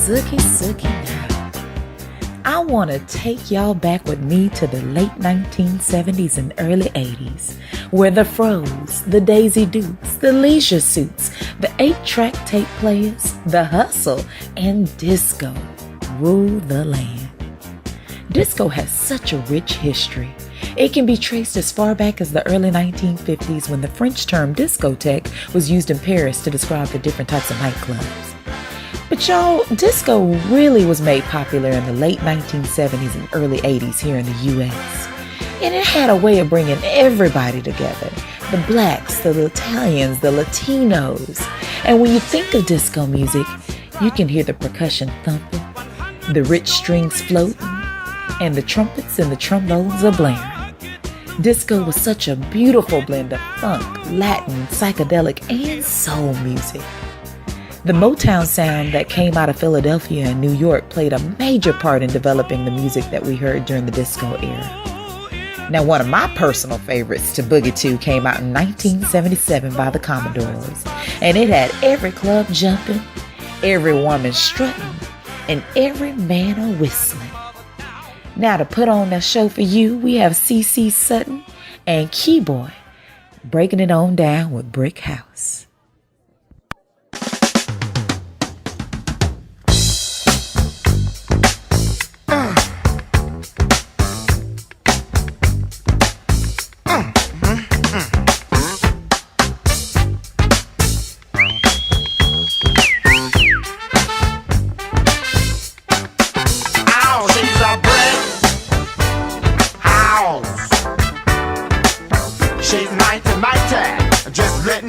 Sookie now. I want to take y'all back with me to the late 1970s and early 80s, where the Fros, the Daisy Dukes, the Leisure Suits, the 8-track tape players, the hustle, and disco rule the land. Disco has such a rich history. It can be traced as far back as the early 1950s when the French term discotheque was used in Paris to describe the different types of nightclubs. But y'all, disco really was made popular in the late 1970s and early 80s here in the U.S. And it had a way of bringing everybody together. The blacks, the Italians, the Latinos. And when you think of disco music, you can hear the percussion thumping, the rich strings floating, and the trumpets and the trombones are blaring. Disco was such a beautiful blend of funk, Latin, psychedelic, and soul music. The Motown sound that came out of Philadelphia and New York played a major part in developing the music that we heard during the disco era. Now, one of my personal favorites to boogie to came out in 1977 by the Commodores, and it had every club jumping, every woman strutting, and every man a whistling. Now, to put on that show for you, we have CC Sutton and Keyboy breaking it on down with Brick House.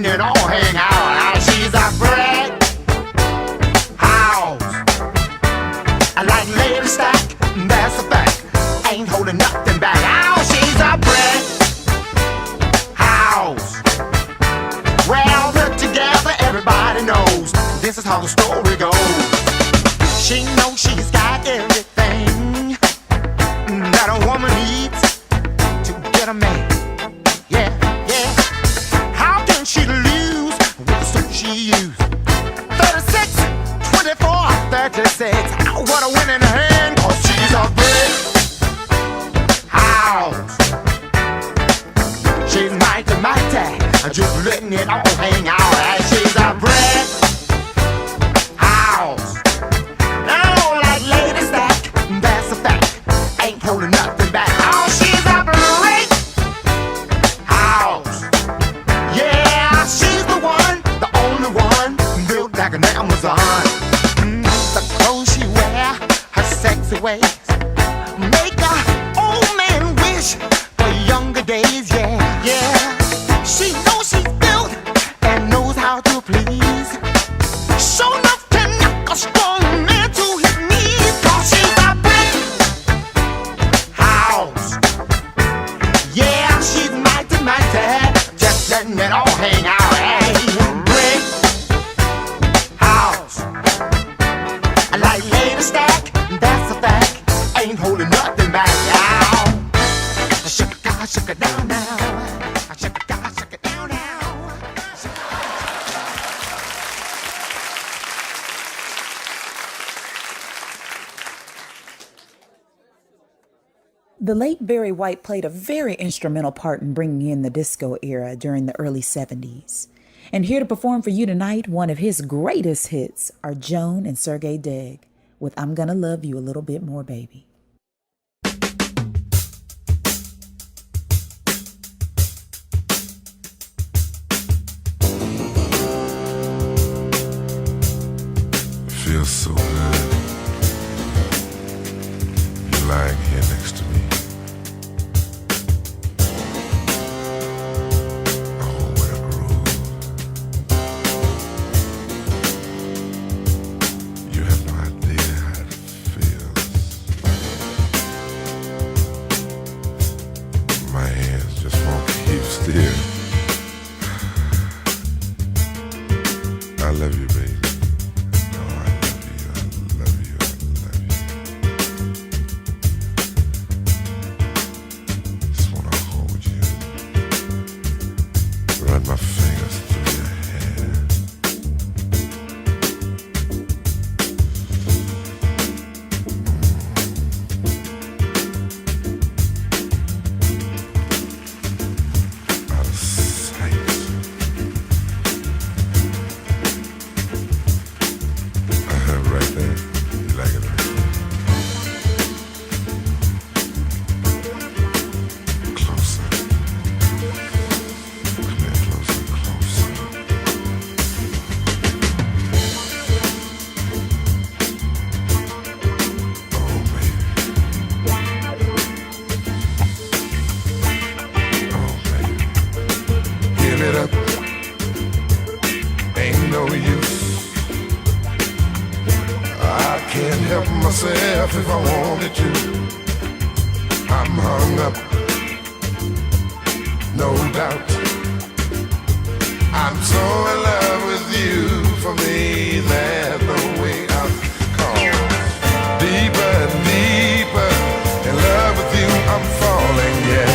It all hang out. She's a brick house. I like lady stack, that's a fact. Ain't holding nothing back. Oh, she's a brick house. Well, put together, everybody knows this is how the story goes. She knows she's got everything that a woman needs to get a man. Yeah. She lose with the suit she used. 36, 24, 36. Oh, what a winning hand, cause she's a brick house. She's mighty, just letting it all hang out. And she's a brick house. Oh, like lady stack, that's a fact. Ain't holding nothing back. Oh, she's a brick house. She's the one, the only one, built like an Amazon. The clothes she wear, her sexy ways, make a old man wish for younger days, yeah. She knows she's built and knows how to please. Sure enough can knock a strong man to his knees. Cause she's a brick house. Yeah, she's mighty, just letting it all hang out. Shake it down now. Shake it down now. The late Barry White played a very instrumental part in bringing in the disco era during the early 70s. And here to perform for you tonight, one of his greatest hits are Joan and Sergey Degg with I'm Gonna Love You a Little Bit More, Baby. Feels so good. You're lying here next to me. Oh, what a groove. You have no idea how it feels. My hands just won't keep still. I love you, baby. I love you. Can't help myself if I wanted to. I'm hung up, no doubt. I'm so in love with you. For me, there's no way out. Cause deeper and deeper in love with you, I'm falling, yeah.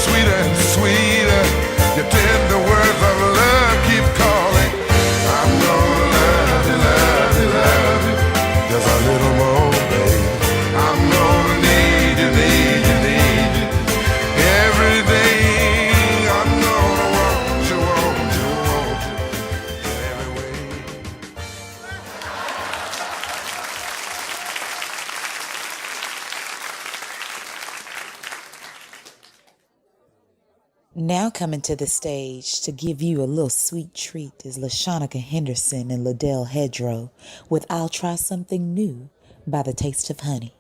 Sweeter and sweeter, your tender words of love keep calling. I'm gonna love you, love you, love you just a little more, baby. I'm gonna need you, need you, need you every day. I'm gonna want you, want you, want you every way. Now coming to the stage to give you a little sweet treat is LaShanika Henderson and Liddell Hedrow with I'll Try Something New by The Taste of Honey.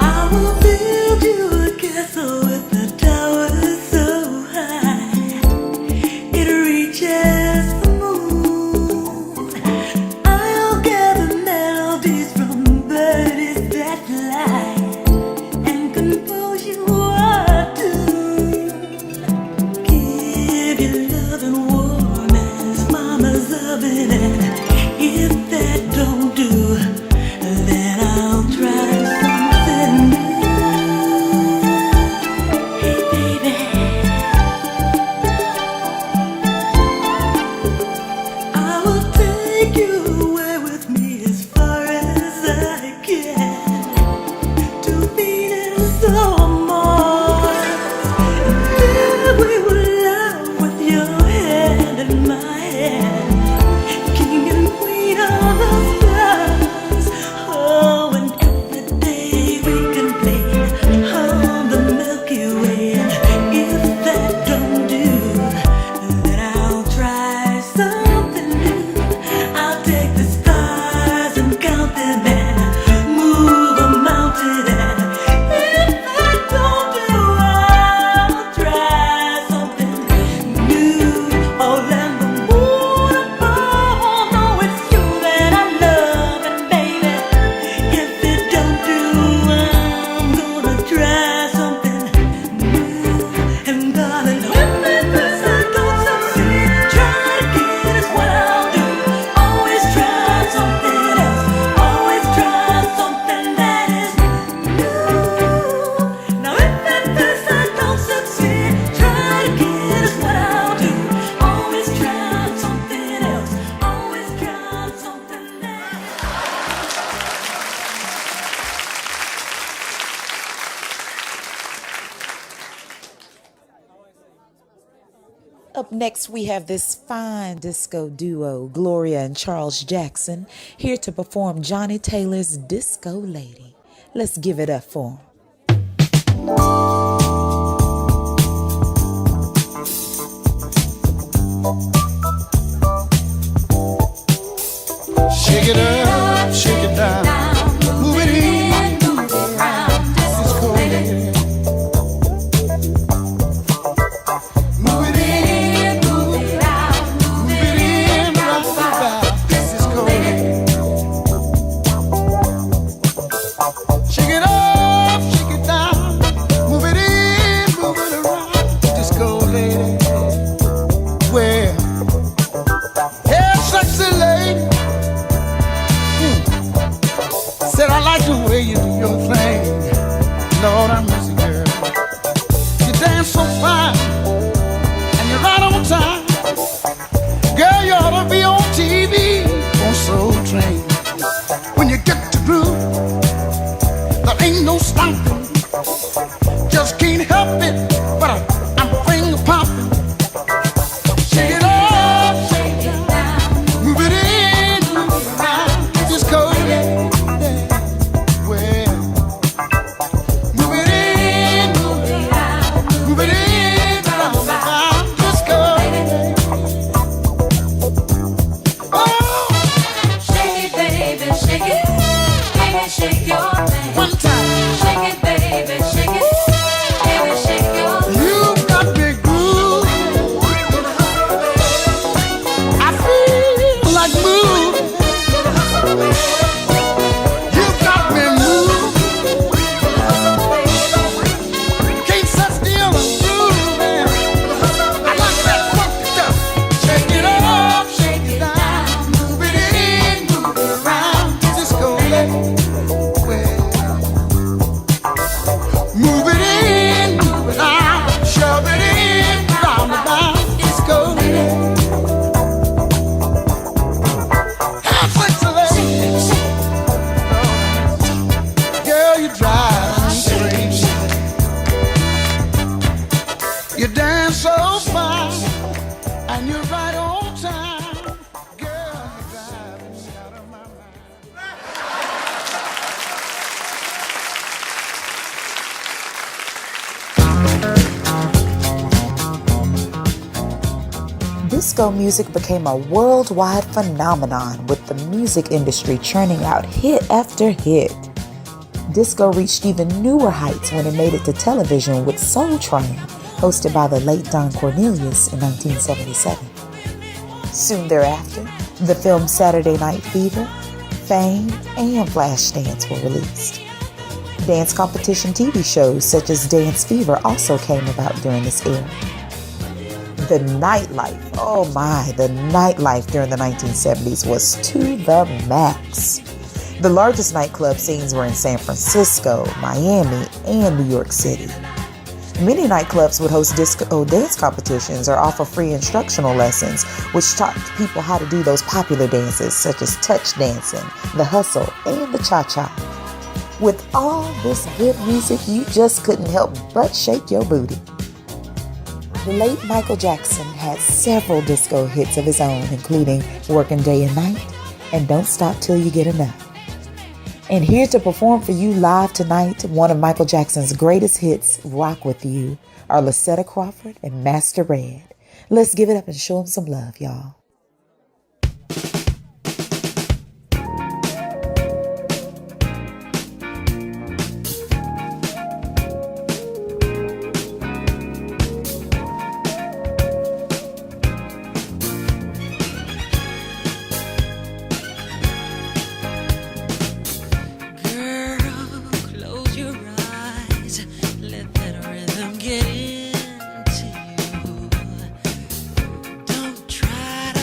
I will build you a castle with a tower so high it reaches the moon. I'll gather melodies from birdies that fly and compose you a tune. Give your loving warm as mama's oven, and if that don't do, then I'll try something new. Hey baby, I will take you away with me as far as I can to Venus or Mars. There we will lie with your hand in my hand, king and queen of the stars. Oh, and every day we can play on the Milky Way. And if that don't do, then I'll try something new. I'll take the stars and count them and move a mountain. And if that don't do, I'll try something new. Oh, let the moon above know it's you that I love. And baby, if it don't do, I'm gonna try something new. And darling, when at first I don't succeed, try again is what I'll do. Always try something else, always try something that is new. Now if at first I don't succeed, try again is what I'll do. Always try something else, always try something that is. Up next, we have this fine disco duo, Gloria and Charles Jackson, here to perform Johnny Taylor's Disco Lady. Let's give it up for 'em. Shake it up, shake it down, move it in, move it around, disco lady. Move it in, move it out, move it in, rock about, disco lady. Shake it up, shake it down, move it in, move it around, disco lady. Well, yeah, sexy lady. Said I like the way you do your thing. Lord, I miss you, girl. You dance so fine, and you're right on time. Girl, you ought to be on TV, on Soul Train. When you get to groove, there ain't no stopping. Just can't help it, but I'm finger popping. Shake it up, shake it down, move it in, move it around, disco lady. Well, move it One time. Shake it, baby, shake it. Baby, shake your You got me groove. I feel like moving. You got me moving. Can't sit still and grooving. I like that funky stuff. Shake it up, shake it down, move it in, move it around. Disco lady. Move it in, move it out, shove it in, round and round, disco lady. Have flexibility. Girl, you drive me crazy. You dance so fine, and you're right on time. Girl, you drive me out of my mind. Disco music became a worldwide phenomenon, with the music industry churning out hit after hit. Disco reached even newer heights when it made it to television with Soul Train, hosted by the late Don Cornelius in 1977. Soon thereafter, the film Saturday Night Fever, Fame, and Flashdance were released. Dance competition TV shows such as Dance Fever also came about during this era. The nightlife, oh my, the nightlife during the 1970s was to the max. The largest nightclub scenes were in San Francisco, Miami, and New York City. Many nightclubs would host disco dance competitions or offer free instructional lessons, which taught people how to do those popular dances such as touch dancing, the hustle, and the cha-cha. With all this good music, you just couldn't help but shake your booty. The late Michael Jackson had several disco hits of his own, including Workin' Day and Night and Don't Stop Till You Get Enough. And here to perform for you live tonight, one of Michael Jackson's greatest hits, Rock With You, are Lucetta Crawford and Master Red. Let's give it up and show him some love, y'all. get into you. Don't try to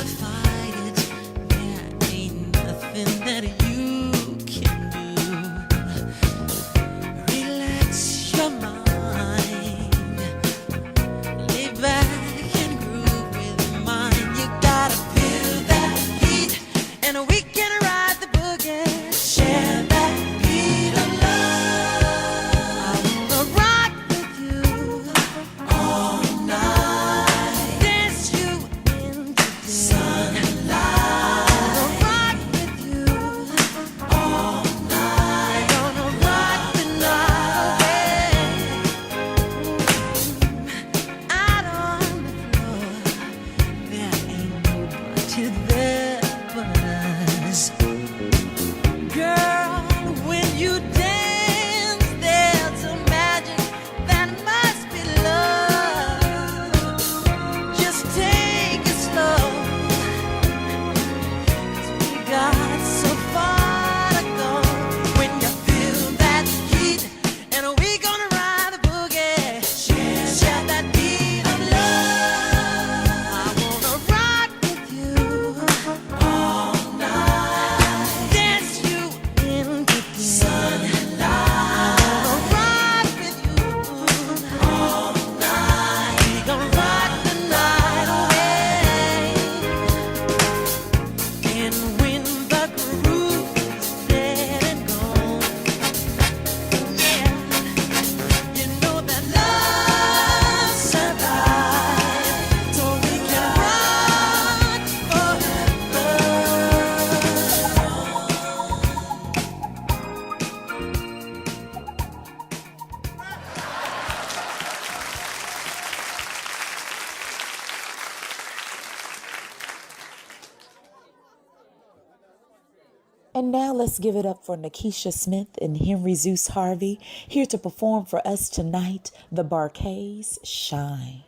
And now let's give it up for Nakisha Smith and Henry Zeus Harvey, here to perform for us tonight, the Barkays Shine.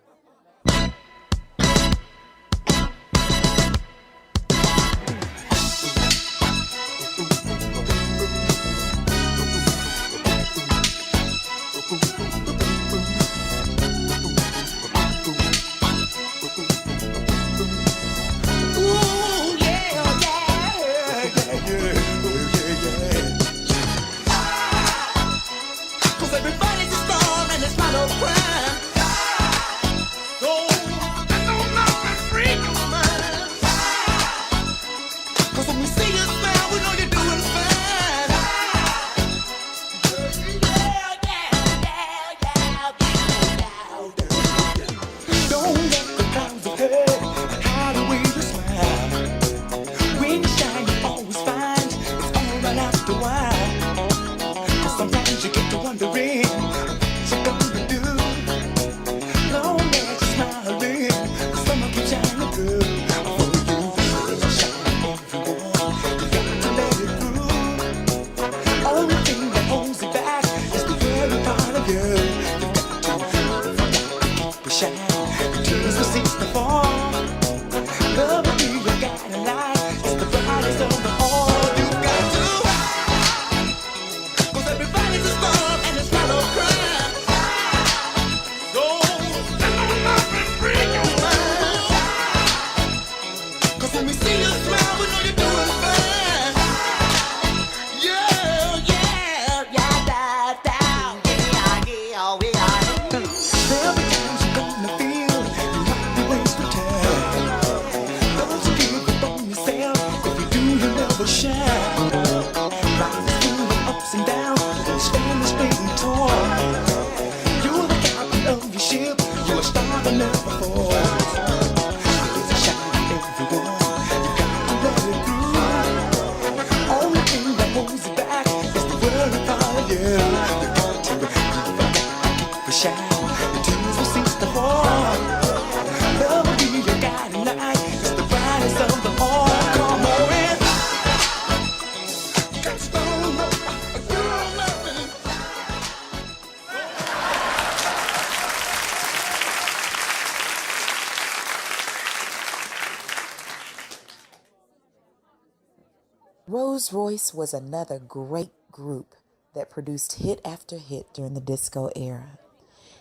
Rolls-Royce was another great group that produced hit after hit during the disco era.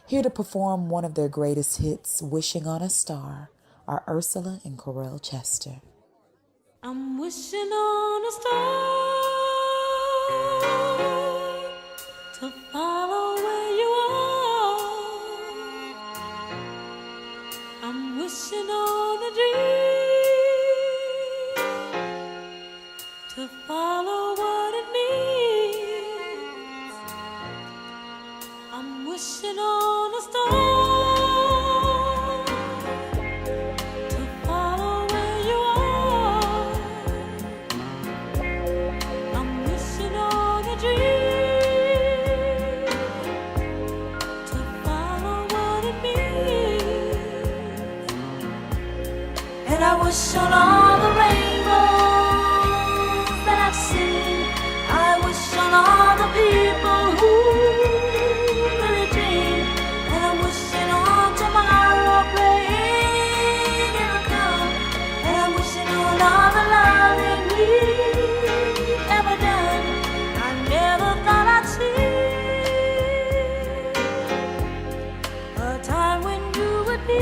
Here to perform one of their greatest hits, Wishing on a Star, are Ursula and Corel Chester. I'm wishing on a star to follow where you are. I'm wishing on a dream to follow what it means. I'm wishing on a star to follow where you are. I'm wishing on a dream to follow what it means. And I wish on all the rainbows that I've seen. I wish on all the people who really dream. And I'm wishing on tomorrow, praying it'll come. And I'm wishing on all the loving we've ever done. I never thought I'd see a time when you would be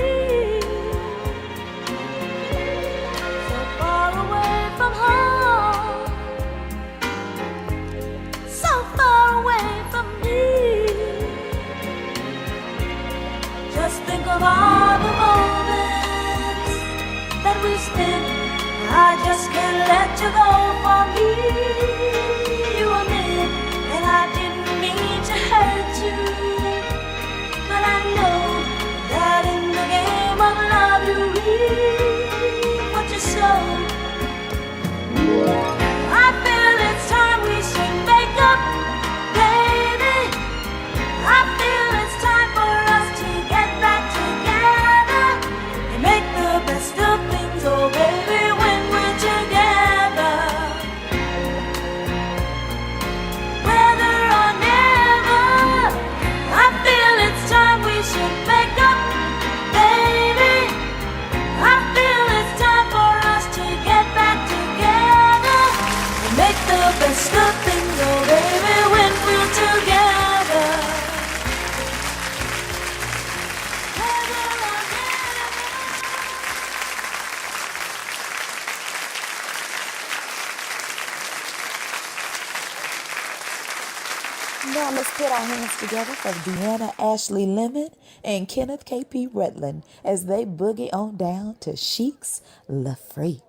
our hands together for Deanna Ashley Lemon and Kenneth K.P. Rutland as they boogie on down to Chic's La Freak.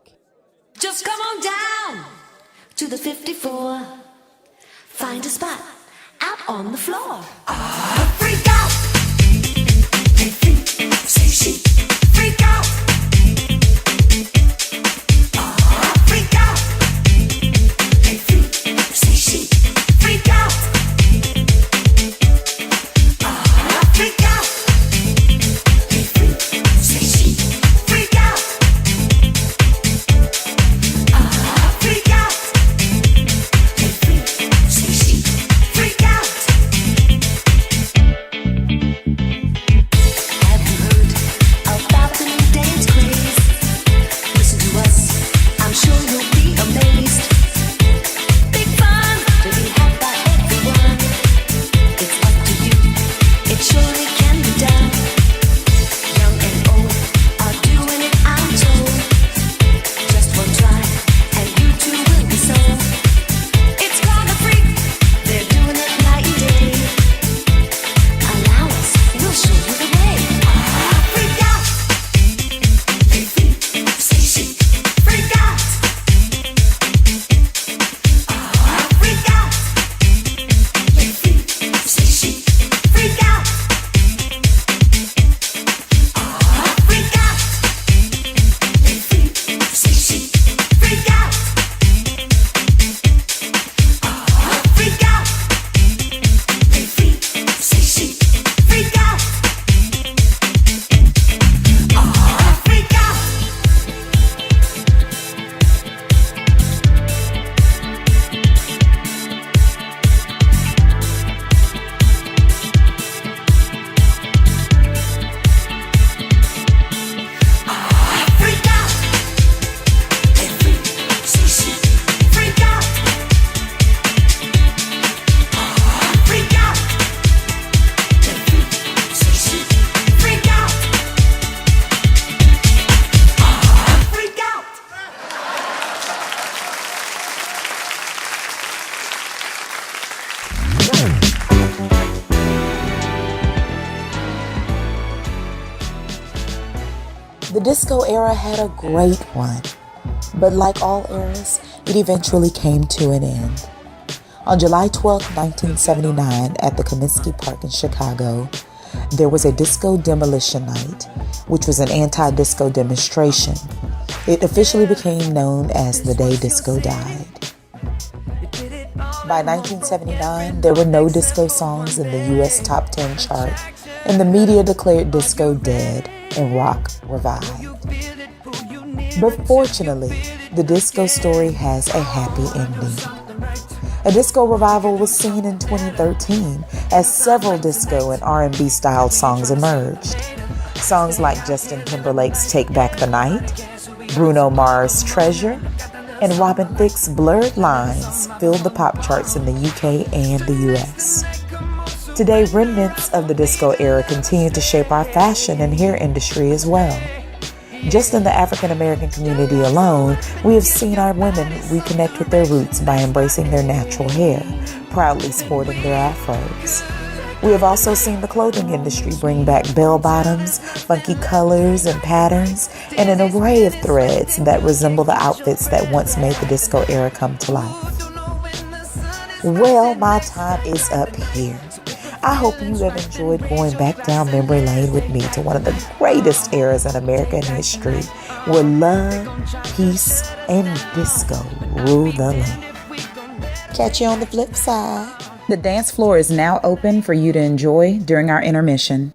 Just come on down to the 54. Find a spot out on the floor. Freak out. Hey, freak, say she. Freak out. Freak out. Hey, freak, say she. Freak out. Freak out. Hey, freak, say she. Freak out. Freak out. Hey, freak, say she. Freak out. Have you heard about the new dance craze? Listen to us, I'm sure you'll be amazed. Big fun to be had by everyone. It's up to you, it surely can be done. Young and old are doing it, I'm told. Just one try, and you too will be sold. It's called a freak, they're doing it night and day. Allow us, we'll show you the way. Freak out, hey freak, say she. Freak out, freak out, hey freak, say she. Freak out, freak out, hey freak, say she. Freak out, freak out, hey freak, say she. Freak out, freak out. Freak out, hey freak, say she. Freak out, freak out, hey freak, say she. Freak out, freak out. The disco era had a great run, but like all eras, it eventually came to an end. On July 12, 1979, at the Comiskey Park in Chicago, there was a disco demolition night, which was an anti-disco demonstration. It officially became known as the day disco died. By 1979, there were no disco songs in the U.S. Top 10 chart, and the media declared disco dead and rock revived. But fortunately, the disco story has a happy ending. A disco revival was seen in 2013 as several disco and R&B styled songs emerged. Songs like Justin Timberlake's Take Back the Night, Bruno Mars' Treasure, and Robin Thicke's Blurred Lines filled the pop charts in the UK and the US. Today, remnants of the disco era continue to shape our fashion and hair industry as well. Just in the African American community alone, we have seen our women reconnect with their roots by embracing their natural hair, proudly sporting their afros. We have also seen the clothing industry bring back bell-bottoms, funky colors and patterns, and an array of threads that resemble the outfits that once made the disco era come to life. Well, my time is up here. I hope you have enjoyed going back down memory lane with me to one of the greatest eras in American history, where love, peace, and disco rule the land. Catch you on the flip side. The dance floor is now open for you to enjoy during our intermission.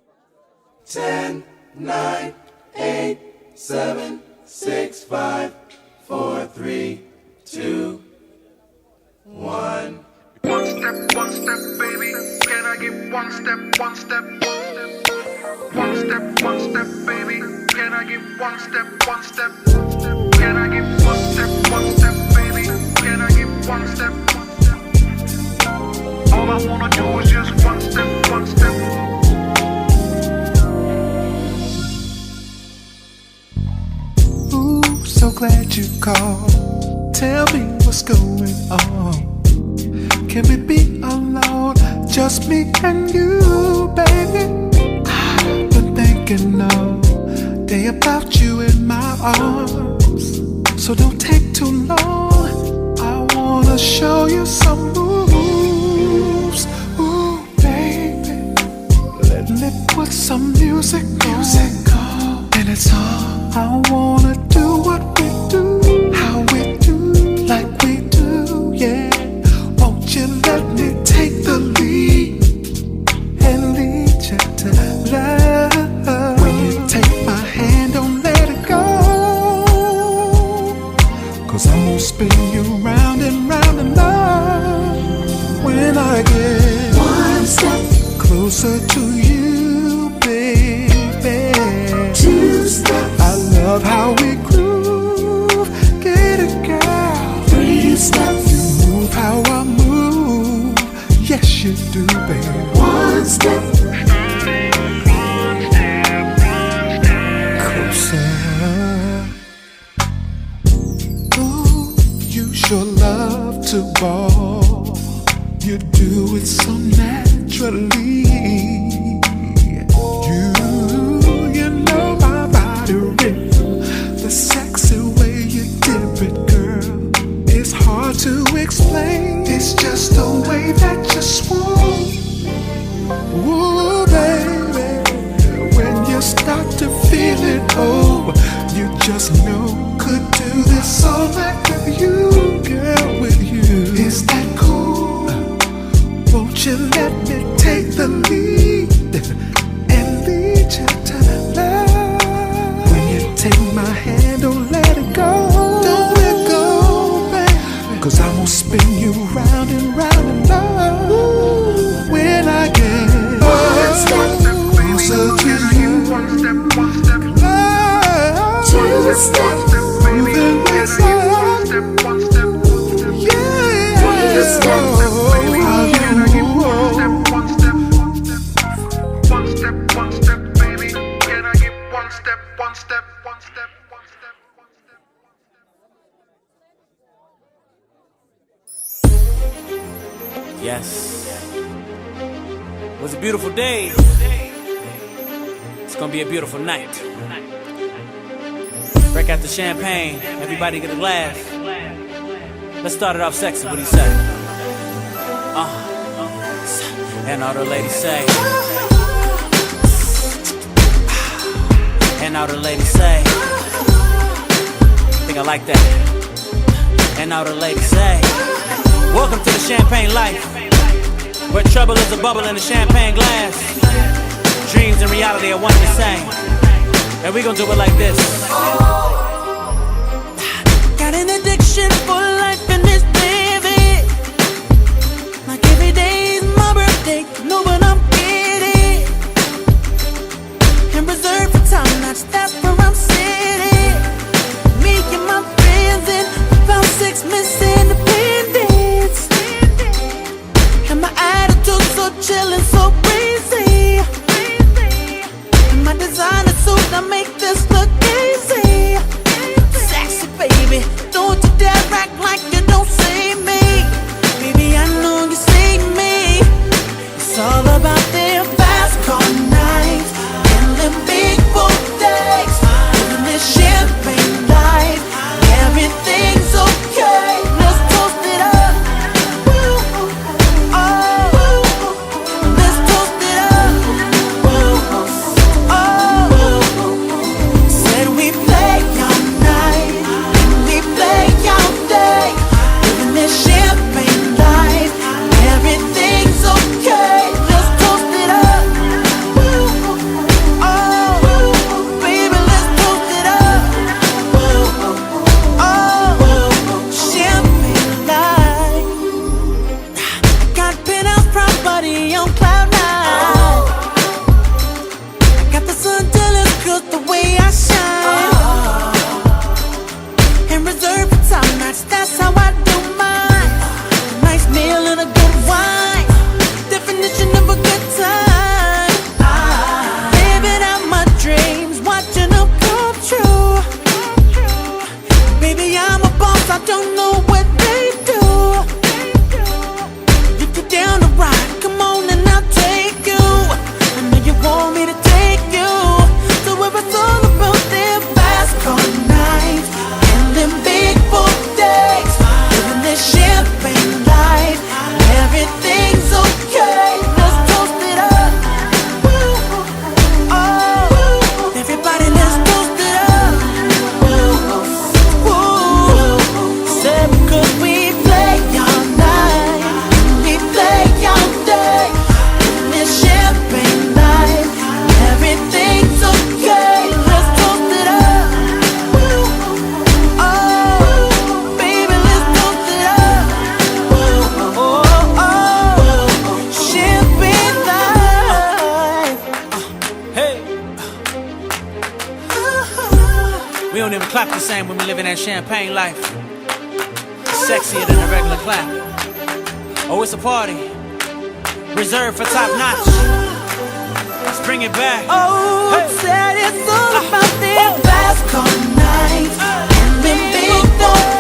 10, 9, 8, 7, 6, 5, 4, 3, 2, 1. One step, baby. Can I get one step, one step? One step, baby. Can I get one step, one step? Can I get one step, baby? Can I get one step? All I wanna do is just one step, one step. Ooh, so glad you called. Tell me what's going on. Can we be alone? Just me and you, baby. I've been thinking all day about you in my arms. So don't take too long. I wanna show you some moves. Ooh, baby, let me put some music on. And it's all I wanna do what we do, how we do, like we do, yeah. Won't you let me take the lead and lead you to love? When you take my hand, don't let it go, 'cause I'm gonna spin you round and round and round. When I get one step closer to you, baby, two steps. I love how we groove. Get it, girl. Three steps. You move how I move. Yes, you do, baby. One step. Closer. Ooh, you sure love to ball. You do it so naturally. You know my body rhythm. The sexy way you dip it, girl, it's hard to explain. It's just the way that you swoon. Ooh, baby, when you start to feel it, oh, you just know could do this all night with you, girl, with you. Is that cool? Won't you let me take the lead and lead you to love? When you take my hand, don't let it go. Don't let go, baby, 'cause I'm gonna spin you round and round and round. When I get one step closer to you, One step, two steps, moving this up, one step, yeah. Can I get one step, baby? Can I get one step, one step, one step, one step, one step? Yes. It was a beautiful day. It's gonna be a beautiful night. Break out the champagne. Everybody get a glass. Let's start it off sexy. What do you say? And all the ladies say. And all the ladies say. Think I like that. And all the ladies say. Welcome to the champagne life, where trouble is a bubble in a champagne glass. Dreams and reality are one and the same. And we gon' do it like this. Got an addiction for life in this baby. Like every day is my birthday, know what I'm getting. And reserved for time, that's where I'm sitting. Me and my friends and about 6 missing independence. And my attitude so chillin', so breezy. And my designer suit, I make this look easy. Sexy baby, don't you dare act like you don't see me. Baby, I know you see me. It's all about their fast car nights and the big boat days. Living this champagne life, everything's okay. Let's toast it up. Let's toast it up. Said we play all night and we play all day. Living this champagne life, everything's okay. Let's toast don't even clap the same when we living that champagne life. It's sexier than a regular clap. Oh, it's a party reserved for top notch. Let's bring it back. Oh, Hey. said it's all about the last call nights. And then big don't